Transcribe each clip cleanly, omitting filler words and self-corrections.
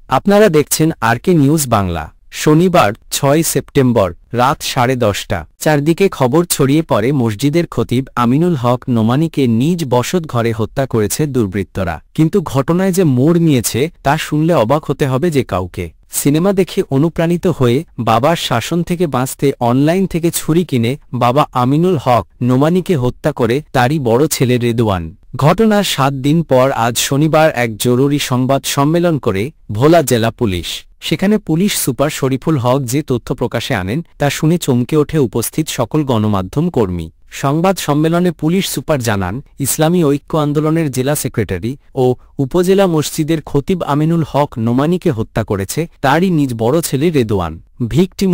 আপনারা দেখছেন আরকে নিউজ বাংলা। শনিবার ৬ সেপ্টেম্বর রাত 10:30। চারদিকে খবর ছড়িয়ে পড়ে মসজিদের খতিব আমিনুল হক নোমানীকে নিজ বসতঘরে হত্যা করেছে দুর্বৃত্তরা। কিন্তু ঘটনায় যে মোড় নিয়েছে তা শুনলে অবাক হতে হবে যে কাউকে। সিনেমা দেখে অনুপ্রাণিত হয়ে বাবার শাসন থেকে বাঁচতে অনলাইন থেকে ছুরি কিনে বাবা আমিনুল হক নোমানীকে হত্যা করে তারই বড় ছেলে রেদওয়ান। ঘটনার 7 দিন পর আজ শনিবার এক জরুরি সংবাদ সম্মেলন করে ভোলা জেলা পুলিশ। সেখানে পুলিশ সুপার শরীফুল হক যে তথ্য প্রকাশে আনেন তা শুনে চমকে ওঠে উপস্থিত সকল গণমাধ্যম কর্মী। সংবাদ সম্মেলনে পুলিশ সুপার জানান, ইসলামী ঐক্য আন্দোলনের জেলা সেক্রেটারি ও উপজেলা মসজিদের খতিব আমিনুল হক নোমানীকে হত্যা করেছে তারই নিজ বড় ছেলে রেদওয়ান। ভিকটিম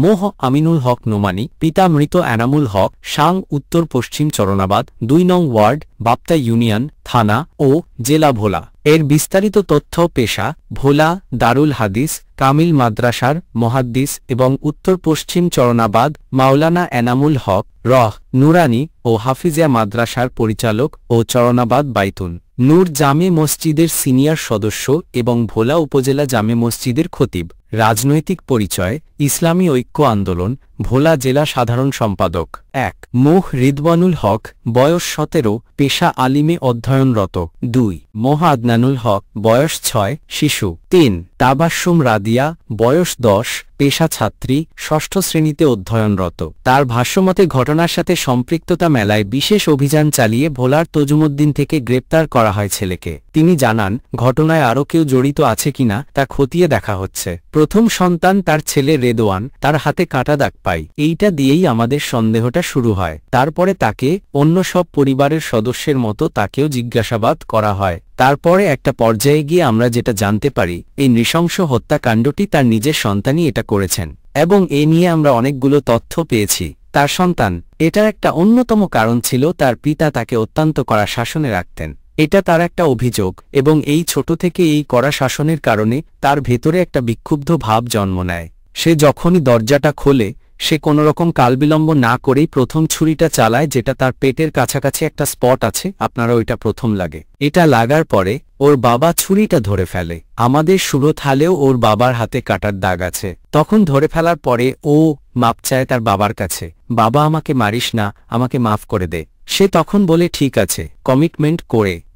মোহ আমিনুল হক নোমানী, পিতা মৃত এনামুল হক, সাং উত্তর পশ্চিম চরনাবাদ 2 নং ওয়ার্ড, বাপ্তা ইউনিয়ন, থানা ও জেলা ভোলা। এর বিস্তারিত তথ্য পেশা ভোলা দারুল হাদিস কামিল মাদ্রাসার মুহাদ্দিস এবং উত্তর পশ্চিম চরনাবাদ মাওলানা এনামুল হক নুরানি ও হাফিজিয়া মাদ্রাসার পরিচালক ও চরনাবাদ বাইতুন নূর জামে মসজিদের সিনিয়র সদস্য এবং ভোলা উপজেলা জামে মসজিদের খতিব। রাজনৈতিক পরিচয় ইসলামী ঐক্য আন্দোলন, ভোলা জেলা সাধারণ সম্পাদক। 1 মোহ রিদওয়ানুল হক, বয়স 17, পেশা আলিমে অধ্যয়নরত। 2 মোহ আদনানুল হক, বয়স 6, শিশু। 3 তাবাসসুম রাদিয়া, বয়স 10, পেশা ছাত্রী, 6ষ্ঠ শ্রেণীতে অধ্যয়নরত। তার ভাষ্যমতে ঘটনার সাথে সম্পৃক্ততা মেলায় বিশেষ অভিযান চালিয়ে ভোলার তজুমুদ্দিন থেকে গ্রেপ্তার করা হয় ছেলেকে। তিনি জানান, ঘটনায় আরও কেউ জড়িত আছে কিনা তা খতিয়ে দেখা হচ্ছে। প্রথম সন্তান তার ছেলে রেদওয়ান, তার হাতে কাটা দাগ পাই, এইটা দিয়েই আমাদের সন্দেহটা শুরু হয়। তারপরে তাকে অন্য সব পরিবারের সদস্যের মতো তাকেও জিজ্ঞাসাবাদ করা হয়। তারপরে একটা পর্যায়ে গিয়ে আমরা যেটা জানতে পারি, এই নৃশংস হত্যাকাণ্ডটি তার নিজের সন্তানই এটা করেছেন এবং এ নিয়ে আমরা অনেকগুলো তথ্য পেয়েছি। তার সন্তান, এটার একটা অন্যতম কারণ ছিল তার পিতা তাকে অত্যন্ত কড়া শাসনে রাখতেন। এটা তার একটা অভিযোগ এবং এই ছোট থেকে এই কড়া শাসনের কারণে তার ভেতরে একটা বিক্ষুব্ধ ভাব জন্ম নেয়। সে যখনই দরজাটা খোলে সে কোনোরকম কালবিলম্ব না করেই প্রথম ছুরিটা চালায়, যেটা তার পেটের কাছাকাছি একটা স্পট আছে, আপনারা ওইটা প্রথম লাগে। এটা লাগার পরে ওর বাবা ছুরিটা ধরে ফেলে। আমাদের সুরতহালেও ওর বাবার হাতে কাটার দাগ আছে। তখন ধরে ফেলার পরে ও মাপ চায় তার বাবার কাছে, বাবা আমাকে মারিস না, আমাকে মাফ করে দে। সে তখন বলে ঠিক আছে, কমিটমেন্ট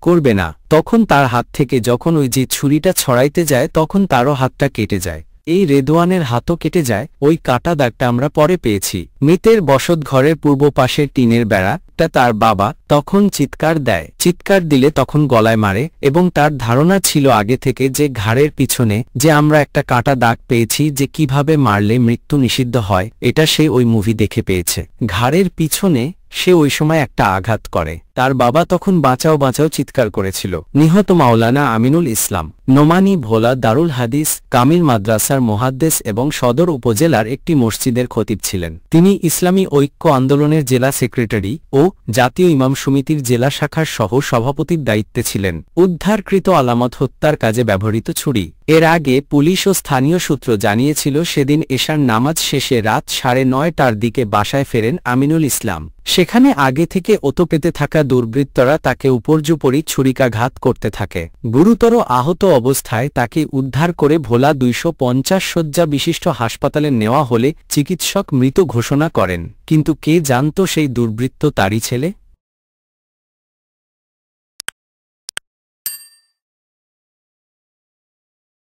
করবে না। তখন তার হাত থেকে যখন ওই যে ছুরিটা ছড়াইতে যায় তখন তারও হাতটা কেটে যায়। এই রেদওয়ানের হাতও কেটে যায়। ওই কাটা দাগটা আমরা পরে পেয়েছি। মৃতের বসত ঘরের পূর্ব পাশের টিনের বেড়াটা তার বাবা তখন চিৎকার দেয়। চিৎকার দিলে তখন গলায় মারে এবং তার ধারণা ছিল আগে থেকে যে ঘাড়ের পিছনে যে আমরা একটা কাটা দাগ পেয়েছি, যে কিভাবে মারলে মৃত্যু নিষিদ্ধ হয়, এটা সে ওই মুভি দেখে পেয়েছে। ঘাড়ের পিছনে সে ওই সময় একটা আঘাত করে। তার বাবা তখন বাঁচাও বাঁচাও চিৎকার করেছিল। নিহত মাওলানা আমিনুল ইসলাম নোমানী ভোলা দারুল হাদিস কামিল মাদ্রাসার মুহাদ্দিস এবং সদর উপজেলার একটি মসজিদের খতিব ছিলেন। তিনি ইসলামী ঐক্য আন্দোলনের জেলা সেক্রেটারি ও জাতীয় ইমাম সমিতির জেলা শাখার সহ সভাপতির দায়িত্বে ছিলেন। উদ্ধারকৃত আলামত হত্যার কাজে ব্যবহৃত ছুরি। এর আগে পুলিশ ও স্থানীয় সূত্র জানিয়েছিল সেদিন এশার নামাজ শেষে রাত 9:30টার দিকে বাসায় ফেরেন আমিনুল ইসলাম। সেখানে আগে থেকে ওতো পেতে থাকা দুর্বৃত্তরা তাকে উপর্যুপরি ছুরিকাঘাত করতে থাকে। গুরুতর আহত অবস্থায় তাকে উদ্ধার করে ভোলা 250 শয্যা বিশিষ্ট হাসপাতালে নেওয়া হলে চিকিৎসক মৃত ঘোষণা করেন। কিন্তু কে জানত সেই দুর্বৃত্ত তারই ছেলে?